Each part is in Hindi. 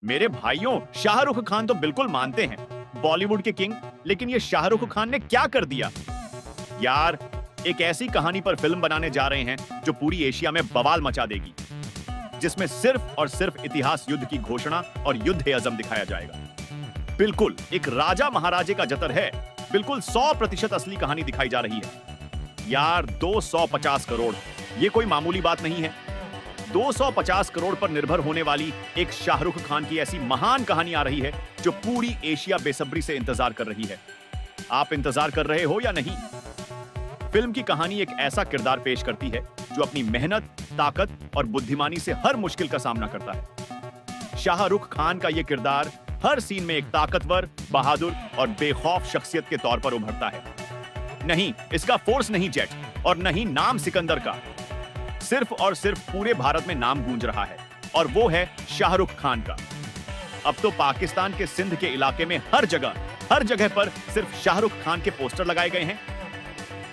मेरे भाइयों, शाहरुख खान तो बिल्कुल मानते हैं बॉलीवुड के किंग, लेकिन ये शाहरुख खान ने क्या कर दिया यार। एक ऐसी कहानी पर फिल्म बनाने जा रहे हैं जो पूरी एशिया में बवाल मचा देगी, जिसमें सिर्फ और सिर्फ इतिहास युद्ध की घोषणा और युद्ध अज़म दिखाया जाएगा। बिल्कुल एक राजा महाराजे का जतर है। बिल्कुल 100% असली कहानी दिखाई जा रही है यार। 250 करोड़ ये कोई मामूली बात नहीं है। 250 करोड़ पर निर्भर होने वाली एक शाहरुख खान की ऐसी महान कहानी आ रही है जो पूरी एशिया बेसब्री से इंतजार कर रही है। आप इंतजार कर रहे हो या नहीं? फिल्म की कहानी एक ऐसा किरदार पेश करती है जो अपनी मेहनत, ताकत और बुद्धिमानी से हर मुश्किल का सामना करता है। शाहरुख खान का यह किरदार हर सीन में एक ताकतवर, बहादुर और बेखौफ शख्सियत के तौर पर उभरता है। नहीं, इसका फोर्स नहीं जेट और नहीं नाम सिकंदर का। सिर्फ और सिर्फ पूरे भारत में नाम गूंज रहा है और वो है शाहरुख खान का। अब तो पाकिस्तान के सिंध के इलाके में हर जगह पर सिर्फ शाहरुख खान के पोस्टर लगाए गए हैं।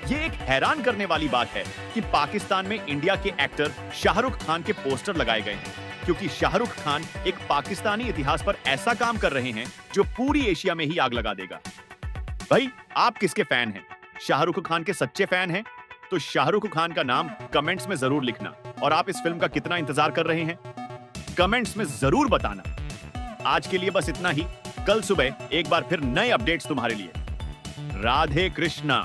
ये एक हैरान करने वाली बात है कि पाकिस्तान में इंडिया के एक्टर शाहरुख खान के पोस्टर लगाए गए हैं, क्योंकि शाहरुख खान एक पाकिस्तानी इतिहास पर ऐसा काम कर रहे हैं जो पूरी एशिया में ही आग लगा देगा। भाई, आप किसके फैन हैं? शाहरुख खान के सच्चे फैन हैं? तो शाहरुख खान का नाम कमेंट्स में जरूर लिखना। और आप इस फिल्म का कितना इंतजार कर रहे हैं, कमेंट्स में जरूर बताना। आज के लिए बस इतना ही। कल सुबह एक बार फिर नए अपडेट्स तुम्हारे लिए। राधे कृष्णा।